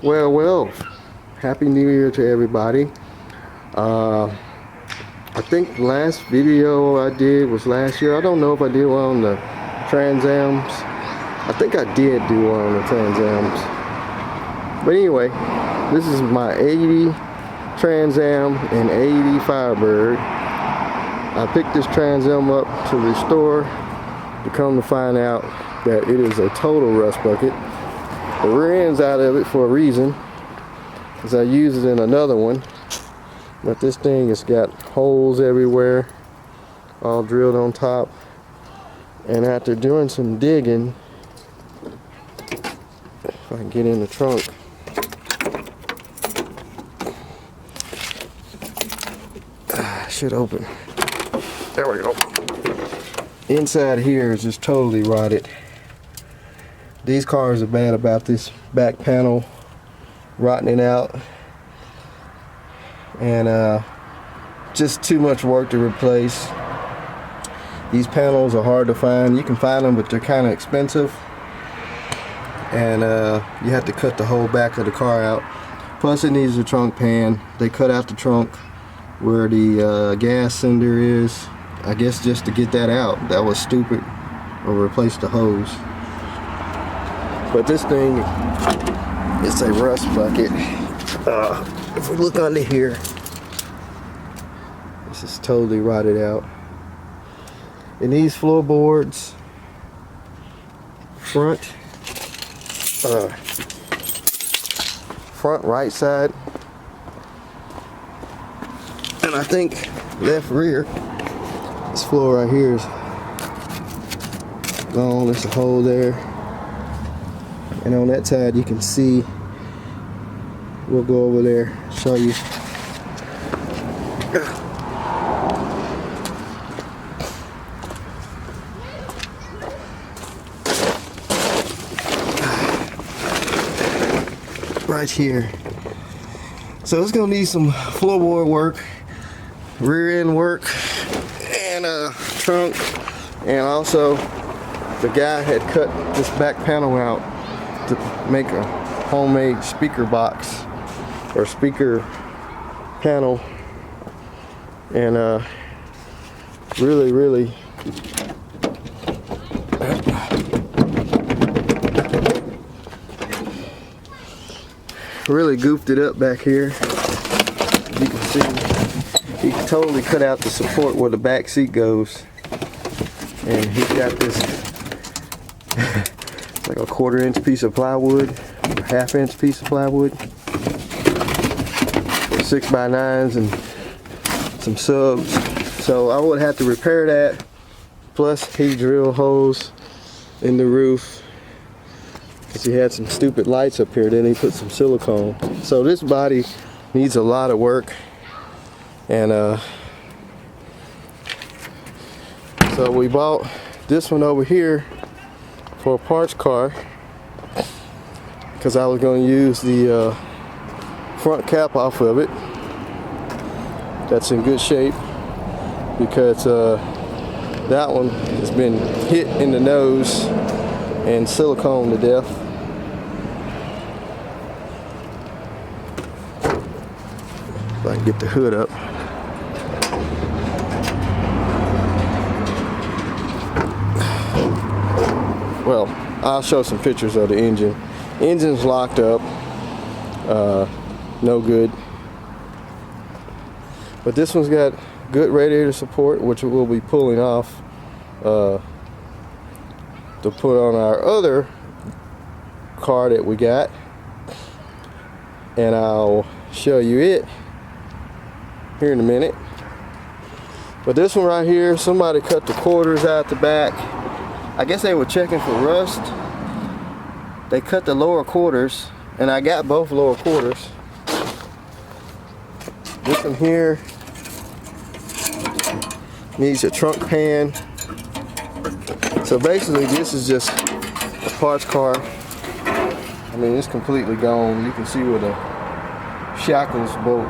Well, Happy New Year to everybody. I think the last video I did was last year. I don't know if I did one on the Trans-Ams. I think I did do one on the Trans-Ams. But anyway, this is my 80 Trans-Am and 80 Firebird. I picked this Trans-Am up to restore, to come to find out that it is a total rust bucket. The rear end's out of it for a reason, because I used it in another one. But this thing has got holes everywhere, all drilled on top. And after doing some digging, if I can get in the trunk, should open. There we go. Inside here is just totally rotted. These cars are bad about this back panel rotting out, and just too much work to replace. These panels are hard to find. You can find them, but they're kind of expensive, and you have to cut the whole back of the car out. Plus it needs a trunk pan. They cut out the trunk where the gas cylinder is, I guess just to get that out. That was stupid. Or replace the hose. But this thing, it's a rust bucket. If we look under here, this is totally rotted out. It needs floorboards, front right side, and I think left rear. This floor right here is gone. There's a hole there. And on that side you can see, we'll go over there, show you. Right here. So it's gonna need some floorboard work, rear end work, and trunk. And also the guy had cut this back panel out to make a homemade speaker box or speaker panel, and really goofed it up back here. You can see he totally cut out the support where the back seat goes, and he's got this like a 1/4 inch piece of plywood, a 1/2 inch piece of plywood, 6x9s and some subs. So I would have to repair that. Plus he drilled holes in the roof because he had some stupid lights up here. Then he put some silicone. So this body needs a lot of work, and so we bought this one over here for a parts car, because I was going to use the front cap off of it. That's in good shape, because that one has been hit in the nose and silicone to death. If I can get the hood up. Well, I'll show some pictures of the engine. Engine's locked up, no good. But this one's got good radiator support, which we'll be pulling off to put on our other car that we got, and I'll show you it here in a minute. But this one right here, somebody cut the quarters out the back. I guess they were checking for rust. They cut the lower quarters, and I got both lower quarters. This one here needs a trunk pan. So basically this is just a parts car. I mean, it's completely gone. You can see where the shackles bolt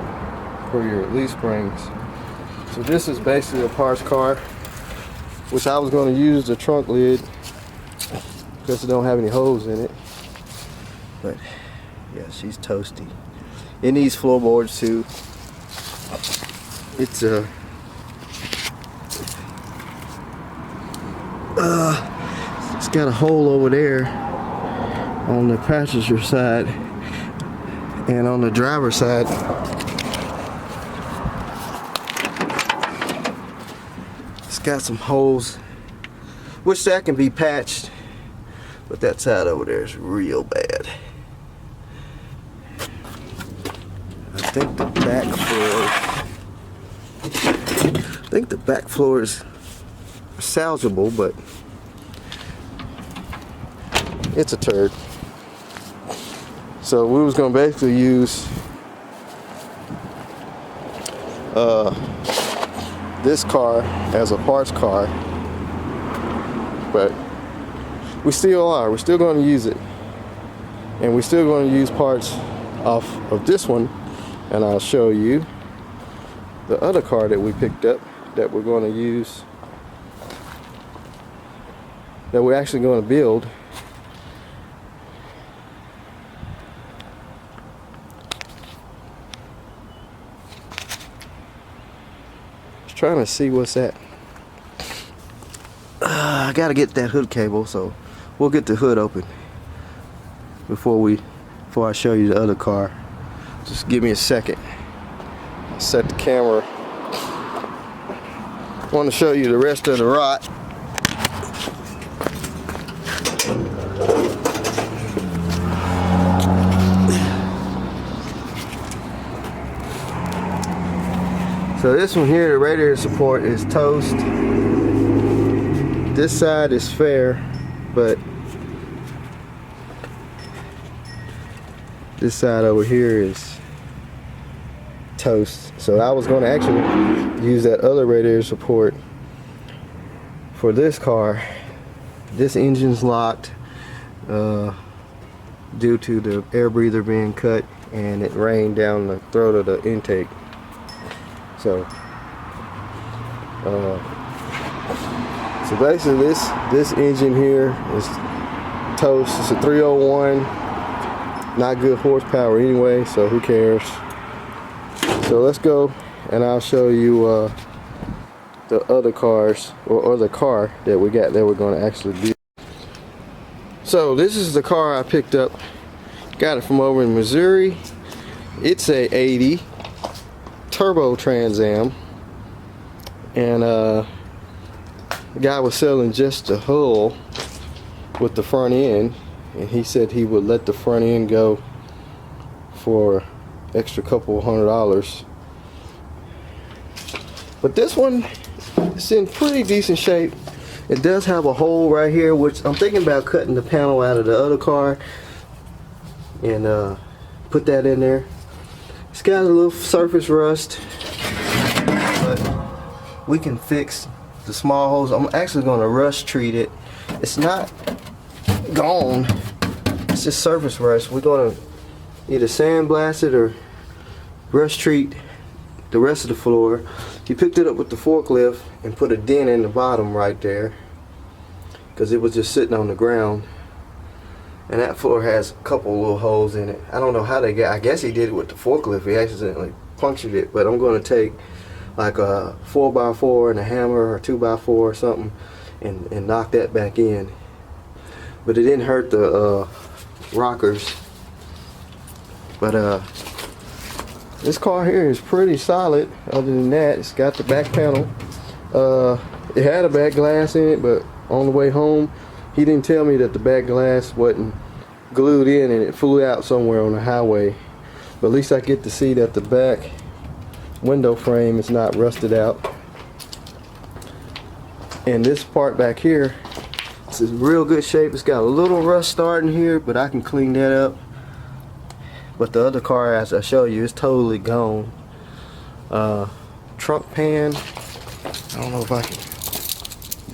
for your leaf springs. So this is basically a parts car, which I was going to use the trunk lid because it don't have any holes in it. But Yeah, she's toasty. It needs floorboards too. It's it's got a hole over there on the passenger side, and on the driver's side it's got some holes, which that can be patched, but that side over there is real bad. I think the back floor is salvageable, but it's a turd. So we was gonna basically use this car as a parts car, but we still are. We're still going to use it, and we're still going to use parts off of this one, and I'll show you the other car that we picked up that we're going to use, that we're actually going to build. Just trying to see what's that. I gotta get that hood cable, so we'll get the hood open before I show you the other car. Just give me a second. I'll set the camera. I want to show you the rest of the rot. So this one here, the radiator support is toast. This side is fair, but this side over here is toast. So I was going to actually use that other radiator support for this car. This engine's locked due to the air breather being cut, and it rained down the throat of the intake. So basically this engine here is toast. It's a 301, not good horsepower anyway, so who cares. So let's go and I'll show you the other cars, or the car that we got that we're going to actually build. So this is the car I picked up. Got it from over in Missouri. It's a 80 turbo Trans Am, and the guy was selling just the hull with the front end, and he said he would let the front end go for extra couple $100. But this one is in pretty decent shape. It does have a hole right here, which I'm thinking about cutting the panel out of the other car and put that in there. It's got a little surface rust, but we can fix the small holes. I'm actually going to rust treat it. It's not gone, it's just surface rust. We're going to either sandblast it or rust treat the rest of the floor. He picked it up with the forklift and put a dent in the bottom right there because it was just sitting on the ground. And that floor has a couple little holes in it. I don't know how they got. I guess he did it with the forklift. He accidentally punctured it. But I'm going to take like a 4x4 and a hammer, or 2x4 or something, and knock that back in. But it didn't hurt the rockers. But this car here is pretty solid. Other than that, it's got the back panel. It had a back glass in it, but on the way home, he didn't tell me that the back glass wasn't glued in and it flew out somewhere on the highway. But at least I get to see that the back window frame is not rusted out. And this part back here, it's in real good shape. It's got a little rust starting here, but I can clean that up. But the other car, as I show you, is totally gone. Trunk pan, I don't know if I can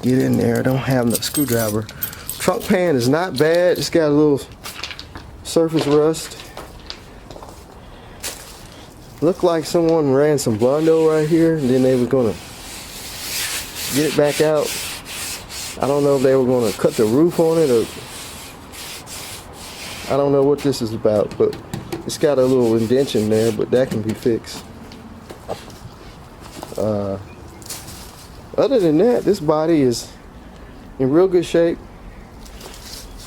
get in there. I don't have no screwdriver. Trunk pan is not bad. It's got a little surface rust. Looked like someone ran some Bondo right here, and then they were gonna get it back out. I don't know if they were gonna cut the roof on it, or I don't know what this is about, but It's got a little indentation there, but that can be fixed. Other than that, this body is in real good shape.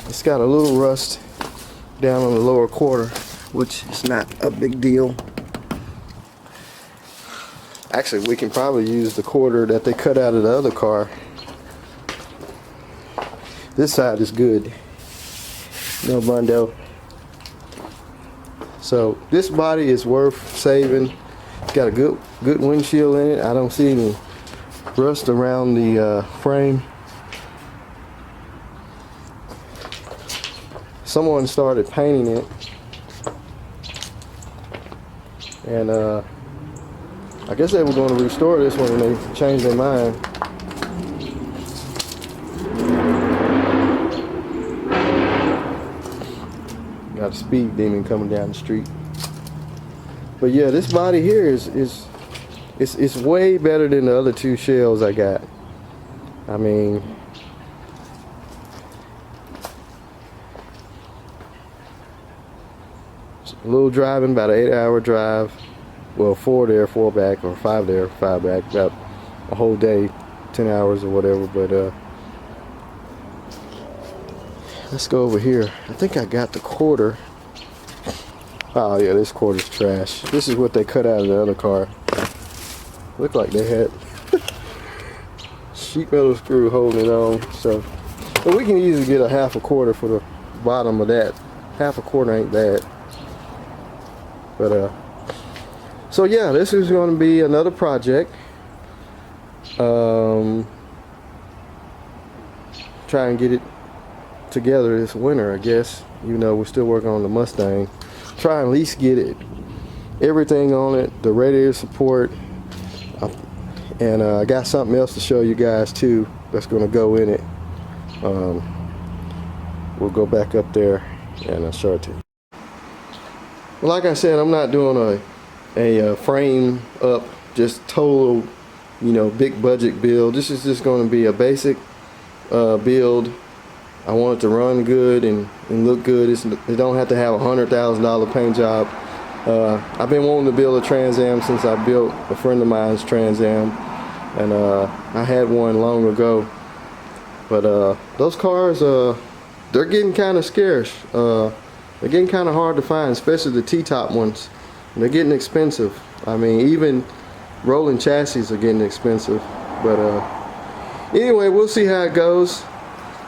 It's got a little rust down on the lower quarter, which is not a big deal. Actually, we can probably use the quarter that they cut out of the other car. This side is good. No bundo. So this body is worth saving. It's got a good windshield in it. I don't see any rust around the frame. Someone started painting it, and I guess they were going to restore this one and they changed their mind. Got a speed demon coming down the street. But yeah, this body here is way better than the other two shells I got. I mean, a little driving, about an 8-hour drive. Well, 4 there, 4 back, or 5 there, 5 back. About a whole day, 10 hours or whatever. But let's go over here. I think I got the quarter. Oh yeah, this quarter's trash. This is what they cut out of the other car. Looked like they had sheet metal screw holding it on. So, but we can easily get a half a quarter for the bottom of that. Half a quarter ain't bad. But so yeah, this is going to be another project. Try and get it together this winter, I guess. Even though we're still working on the Mustang. Try and at least get it, everything on it, the radiator support, and I got something else to show you guys too that's going to go in it. We'll go back up there and I'll show it to you. Well, like I said, I'm not doing a frame up, just total, you know, big budget build. This is just going to be a basic build. I want it to run good and look good. It don't have to have a $100,000 paint job. I've been wanting to build a Trans Am since I built a friend of mine's Trans Am, and I had one long ago. But those cars, they're getting kind of scarce. They're getting kind of hard to find, especially the T-top ones. They're getting expensive. I mean, even rolling chassis are getting expensive. But anyway, we'll see how it goes.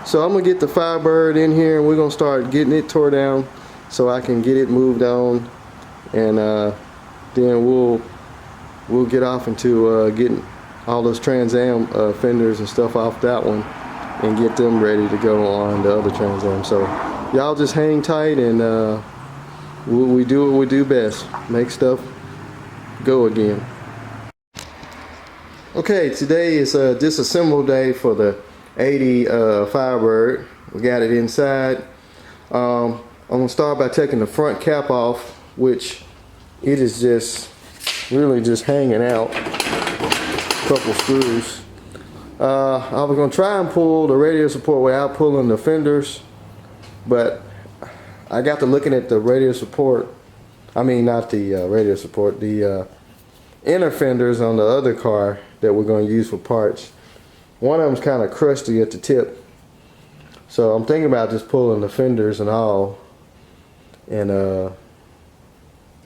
So I'm gonna get the Firebird in here and we're gonna start getting it tore down so I can get it moved on, and then we'll get off into getting all those Trans Am fenders and stuff off that one and get them ready to go on the other Trans Am. So y'all just hang tight, and we do what we do best, make stuff go again. Okay, today is a disassemble day for the 80 Firebird. We got it inside. I'm gonna start by taking the front cap off, which it is just really just hanging out. A couple screws. I was gonna try and pull the radiator support without pulling the fenders, but I got to looking at the radiator support. I mean, not the radiator support, the inner fenders on the other car that we're gonna use for parts. One of them's kind of crusty at the tip, so I'm thinking about just pulling the fenders and all, and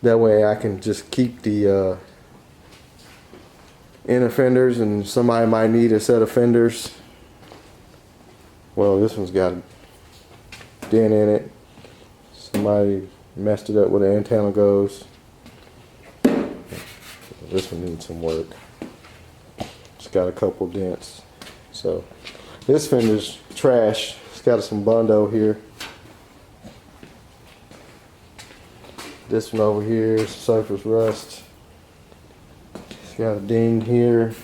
that way I can just keep the inner fenders, and somebody might need a set of fenders. Well, this one's got a dent in it. Somebody messed it up where the antenna goes. This one needs some work. It's got a couple dents. So this fender's trash. It's got some bondo here. This one over here is surface rust. It's got a ding here.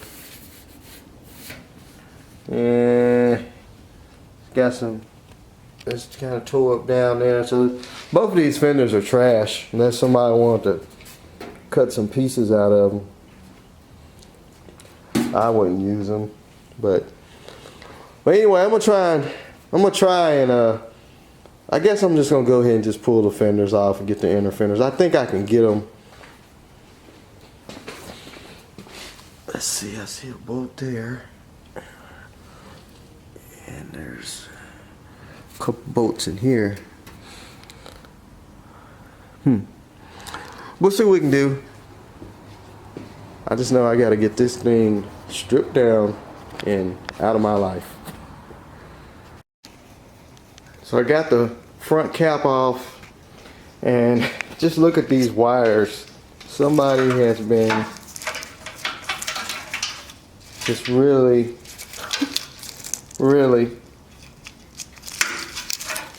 And it's got some, it's kind of tore up down there. So both of these fenders are trash unless somebody wanted to cut some pieces out of them. I wouldn't use them, but anyway, I'm gonna try and I guess I'm just gonna go ahead and just pull the fenders off and get the inner fenders. I think I can get them. Let's see, I see a bolt there. And there's a couple bolts in here. We'll see what we can do. I just know I gotta get this thing stripped down and out of my life. So I got the front cap off, and just look at these wires. Somebody has been just really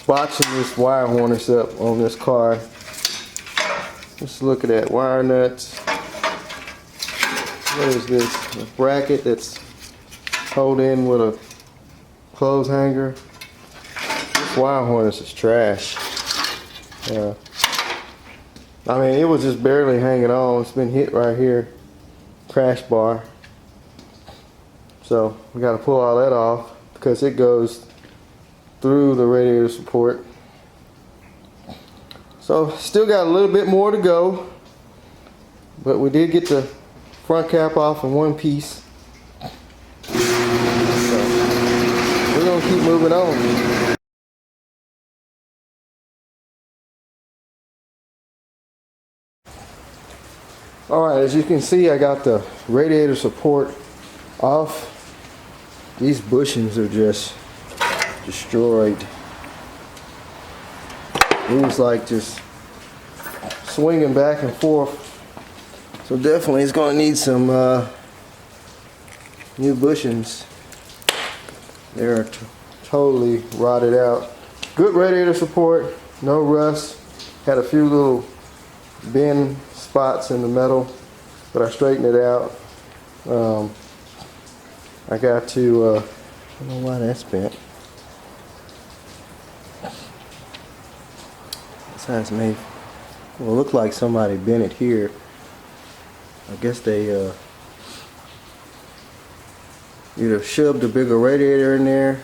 botching this wire harness up on this car. Just look at that, wire nuts. What is this? A bracket that's held in with a clothes hanger. This wire harness is trash. Yeah. I mean, it was just barely hanging on. It's been hit right here. Crash bar. So we got to pull all that off because it goes through the radiator support. So still got a little bit more to go, but we did get the front cap off in one piece. So we're gonna keep moving on. Alright, as you can see, I got the radiator support off. These bushings are just destroyed. It was like just swinging back and forth. So definitely it's going to need some new bushings. They're totally rotted out. Good radiator support, no rust. Had a few little bend spots in the metal, but I straightened it out. I got to, I don't know why that's bent. Besides me, well, it looked like somebody bent it here. I guess they either shoved a bigger radiator in there.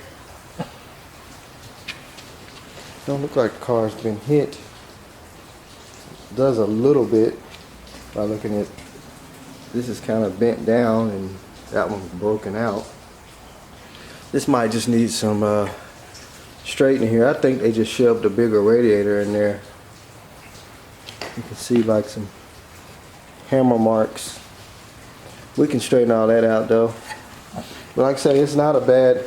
Don't look like the car's been hit. It does a little bit by looking at, this is kind of bent down and that one's broken out. This might just need some straightening here. I think they just shoved a bigger radiator in there. You can see like some hammer marks. We can straighten all that out though. But like I say, it's not a bad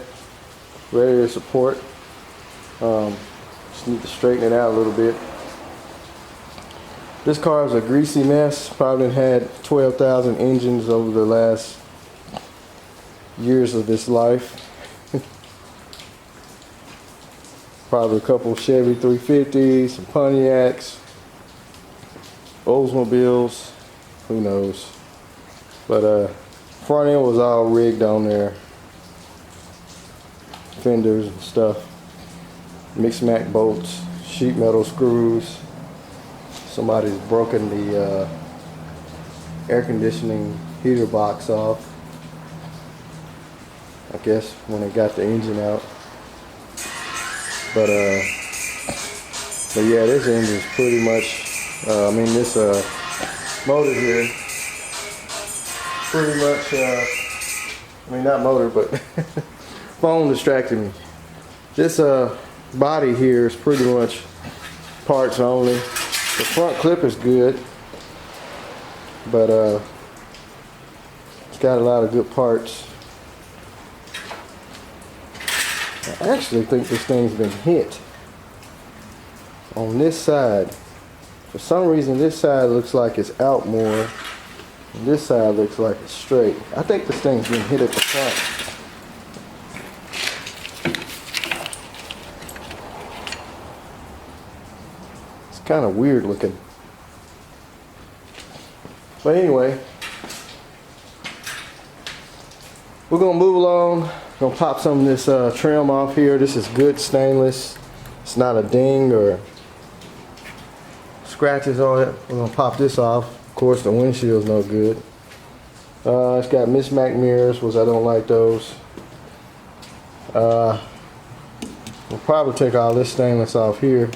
radiator support. Just need to straighten it out a little bit. This car is a greasy mess. Probably had 12,000 engines over the last years of this life. Probably a couple Chevy 350s, some Pontiacs, Oldsmobiles, who knows. But front end was all rigged on there. Fenders and stuff. Mixed Mac bolts, sheet metal screws. Somebody's broken the air conditioning heater box off. I guess when they got the engine out. But yeah, this engine's pretty much, I mean this motor here, pretty much, I mean not motor, but phone distracted me. This body here is pretty much parts only. The front clip is good, but it's got a lot of good parts. I actually think this thing's been hit on this side. For some reason this side looks like it's out more and this side looks like it's straight. I think this thing's been hit at the front. It's kind of weird looking. But anyway, we're gonna move along. Gonna pop some of this trim off here. This is good stainless. It's not a ding or scratches on it. We're gonna pop this off. Of course, the windshield's no good. It's got mismatched mirrors, which I don't like those. We'll probably take all this stainless off here,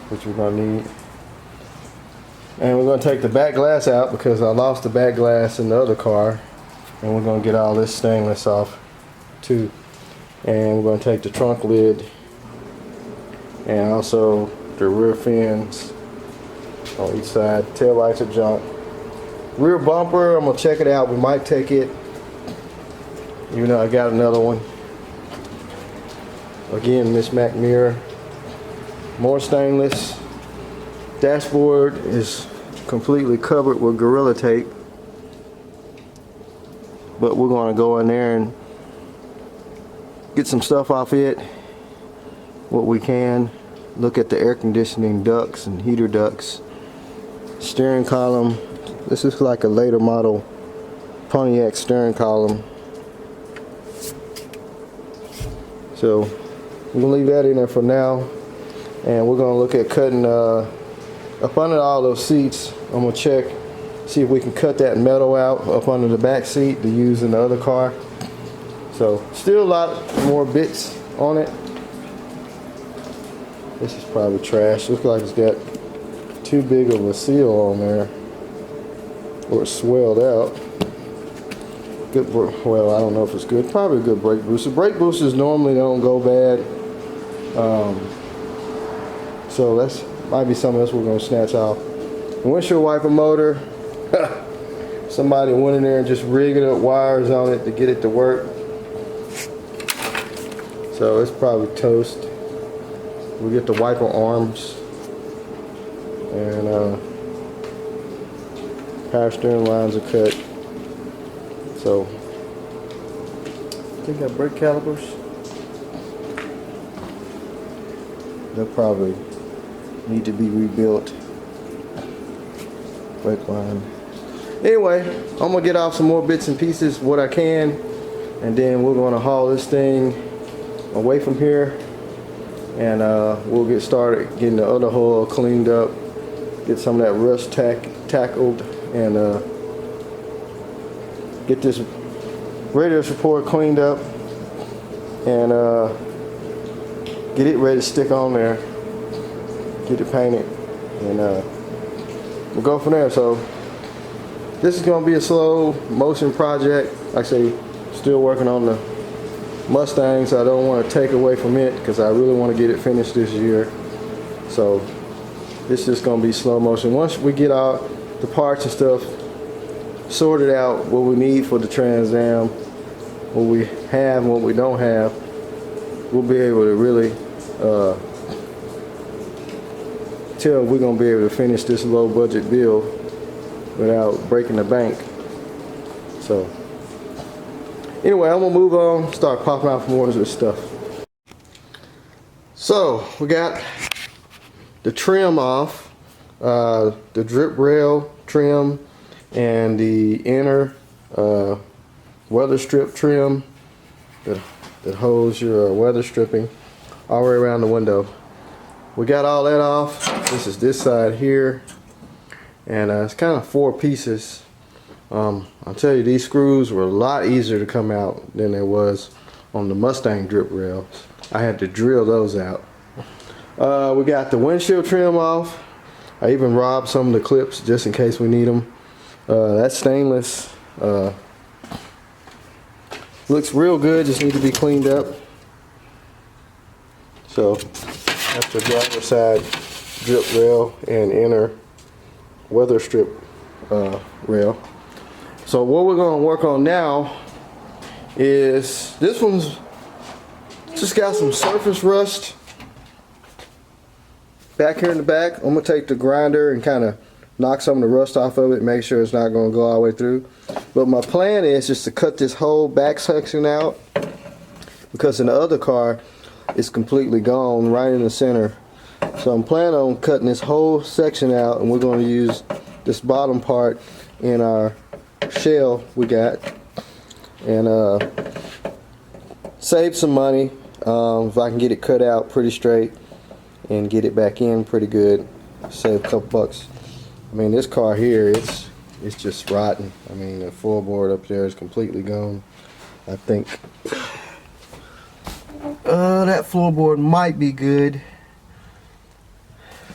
which we're gonna need. And we're gonna take the back glass out because I lost the back glass in the other car. And we're gonna get all this stainless off too. And we're gonna take the trunk lid and also the rear fins on each side. Tail lights are junk. Rear bumper, I'm gonna check it out. We might take it, even though I got another one. Again, mismatched mirror. More stainless. Dashboard is completely covered with Gorilla Tape. But we're gonna go in there and get some stuff off it, what we can. Look at the air conditioning ducts and heater ducts. Steering column. This is like a later model Pontiac steering column. So we're gonna leave that in there for now. And we're gonna look at cutting up under all those seats. I'm gonna check, see if we can cut that metal out up under the back seat to use in the other car. So still a lot more bits on it. This is probably trash. Looks like it's got too big of a seal on there, or it's swelled out. Good, well, I don't know if it's good. Probably a good brake booster. Brake boosters normally don't go bad. So that's might be something else we're gonna snatch off. The windshield wiper motor. Somebody went in there and just rigged up wires on it to get it to work. So it's probably toast. We get the wiper arms and power steering lines are cut. So I think I brake calipers. They'll probably need to be rebuilt. Brake line. Anyway, I'm gonna get off some more bits and pieces, what I can, and then we're gonna haul this thing away from here, and we'll get started getting the other hull cleaned up, get some of that rust tackled, and get this radiator support cleaned up, and get it ready to stick on there, get it painted, and we'll go from there. So this is going to be a slow motion project. Like I say, still working on the Mustang, so I don't want to take away from it because I really want to get it finished this year. So this is going to be slow motion. Once we get all the parts and stuff sorted out, what we need for the Trans Am, what we have and what we don't have, we'll be able to really tell if we're going to be able to finish this low budget build without breaking the bank. So anyway, I'm gonna move on, start popping out more of this stuff. So we got the trim off, the drip rail trim and the inner weather strip trim that holds your weather stripping all the way around the window. We got all that off. This is this side here, and it's kind of 4 pieces. I'll tell you, these screws were a lot easier to come out than it was on the Mustang drip rails. I had to drill those out. We got the windshield trim off. I even robbed some of the clips just in case we need them. That's stainless. Looks real good, just need to be cleaned up. So that's the driver's side drip rail and inner weather strip rail. So what we're going to work on now is, this one's just got some surface rust back here in the back. I'm going to take the grinder and kind of knock some of the rust off of it, make sure it's not going to go all the way through. But my plan is just to cut this whole back section out, because in the other car it's completely gone right in the center. So I'm planning on cutting this whole section out, and we're going to use this bottom part in our shell we got, and save some money if I can get it cut out pretty straight and get it back in pretty good. Save a couple bucks. I mean, this car here, it's just rotten. I mean, the floorboard up there is completely gone. I think that floorboard might be good,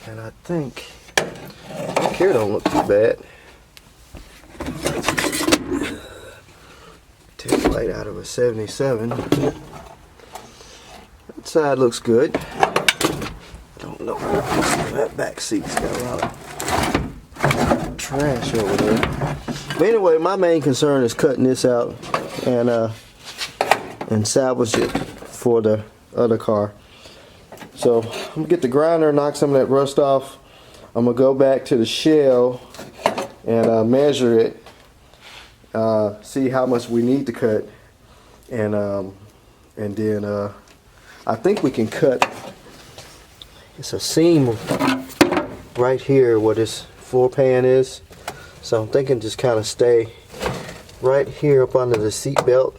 and I think back here don't look too bad. Taillight out of a 77. That side looks good. I don't know. That back seat's got a lot of trash over there. But anyway, my main concern is cutting this out and salvage it for the other car. So I'm gonna get the grinder, knock some of that rust off. I'm gonna go back to the shell and measure it, see how much we need to cut, and then I think we can cut. It's a seam right here where this floor pan is, so I'm thinking just kind of stay right here up under the seat belt.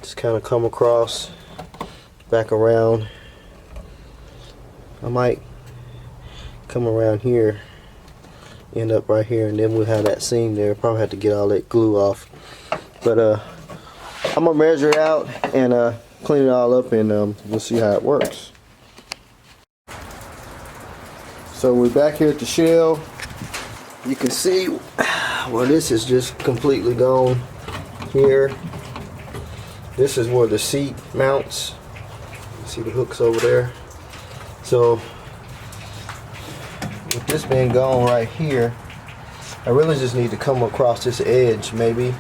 Just kind of come across, back around. I might come around here, end up right here, and then we'll have that seam there. Probably have to get all that glue off, but I'm gonna measure it out and clean it all up, and we'll see how it works. So we're back here at the shell. You can see where this is just completely gone here. This is where the seat mounts. You see the hooks over there. So with this being gone right here, I really just need to come across this edge maybe.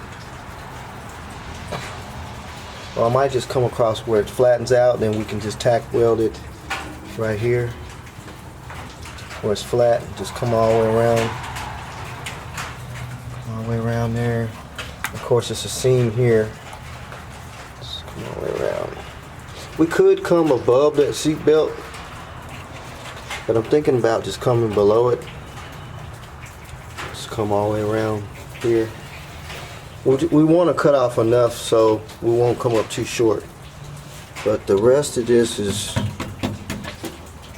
Or I might just come across where it flattens out, then we can just tack weld it right here where it's flat. Just come all the way around. All the way around there. Of course, it's a seam here. Just come all the way around. We could come above that seat belt, but I'm thinking about just coming below it. Just come all the way around here. We want to cut off enough so we won't come up too short. But the rest of this is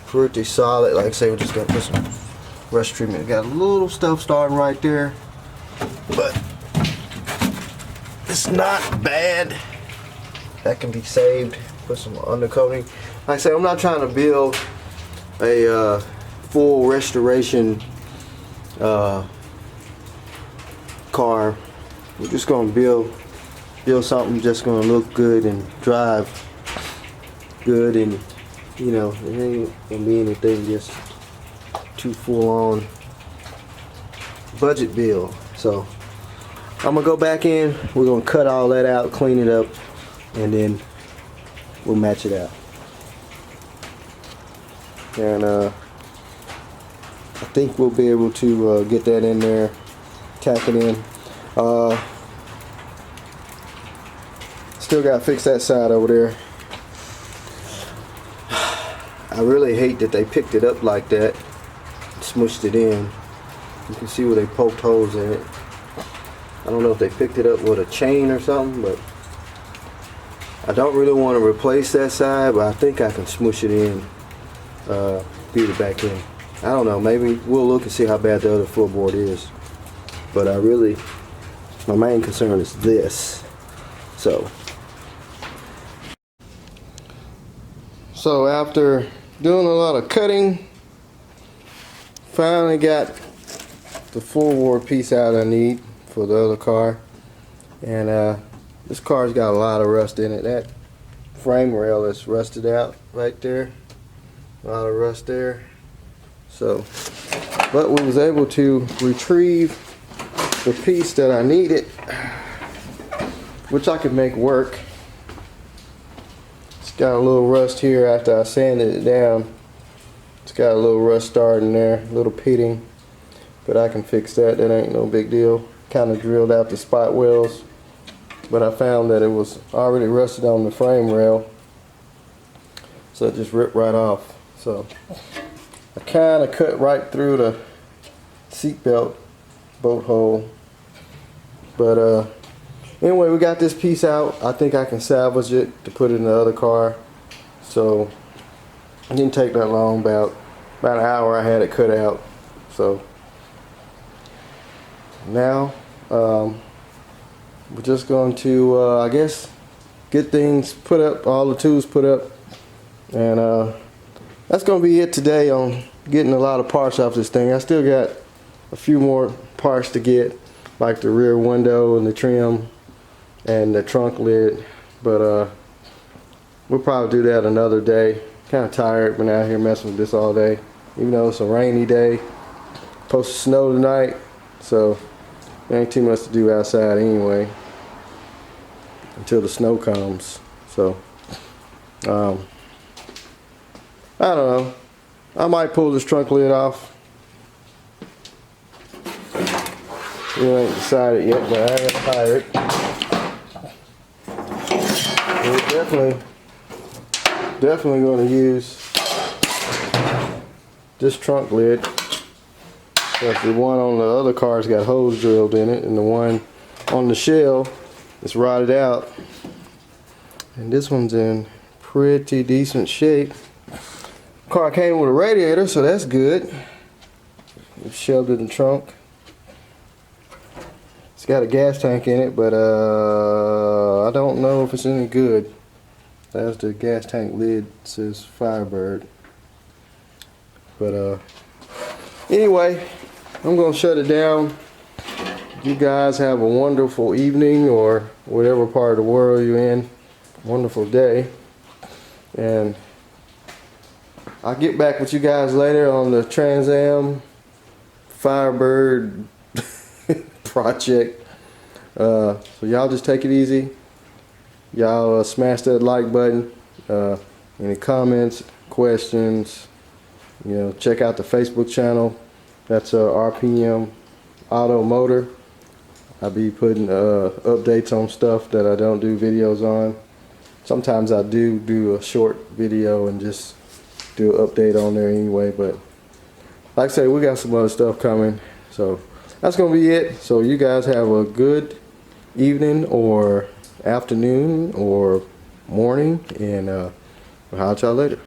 pretty solid. Like I say, we're just going to put some rust treatment. Got a little stuff starting right there, but it's not bad. That can be saved. Put some undercoating. Like I say, I'm not trying to build a full restoration car. We're just gonna build something just gonna look good and drive good, and you know, it ain't gonna be anything just too full on budget build. So I'm gonna go back in, we're gonna cut all that out, clean it up, and then we'll match it out. And I think we'll be able to get that in there, tack it in. Still gotta fix that side over there. I really hate that they picked it up like that, smushed it in. You can see where they poked holes in it. I don't know if they picked it up with a chain or something, but I don't really want to replace that side, but I think I can smush it in, beat it back in. I don't know, maybe we'll look and see how bad the other floorboard is. But my main concern is this. So after doing a lot of cutting, finally got the floorboard piece out I need for the other car. And this car's got a lot of rust in it. That frame rail is rusted out right there. A lot of rust there. So, but we was able to retrieve the piece that I needed, which I could make work. It's got a little rust here after I sanded it down. It's got a little rust starting there, a little pitting, but I can fix that. That ain't no big deal. Kind of drilled out the spot welds, but I found that it was already rusted on the frame rail, so it just ripped right off. So I kind of cut right through the seat belt bolt hole. But anyway, we got this piece out. I think I can salvage it to put it in the other car. So it didn't take that long, about an hour I had it cut out. So now we're just going to, I guess, get things put up, all the tools put up, and that's going to be it today on getting a lot of parts off this thing. I still got a few more parts to get, like the rear window and the trim and the trunk lid, but we'll probably do that another day. Kind of tired, been out here messing with this all day, even though it's a rainy day. Supposed to snow tonight, so there ain't too much to do outside anyway until the snow comes. So I don't know, I might pull this trunk lid off. We ain't decided yet, but I got tired. We're definitely going to use this trunk lid. But the one on the other car's got holes drilled in it, and the one on the shell is rotted out. And this one's in pretty decent shape. Car came with a radiator, so that's good. We shoved it in the trunk. It's got a gas tank in it, but I don't know if it's any good. That's the gas tank lid, it says Firebird. But anyway, I'm gonna shut it down. You guys have a wonderful evening, or whatever part of the world you're in. Wonderful day. And I'll get back with you guys later on the Trans Am Firebird project. So y'all just take it easy. Y'all smash that like button. Any comments, questions, you know, check out the Facebook channel. That's RPM Auto Motor. I'll be putting updates on stuff that I don't do videos on. Sometimes I do a short video and just do an update on there anyway, but like I say, we got some other stuff coming. So that's gonna be it. So you guys have a good evening or afternoon or morning, and I'll holler at y'all later.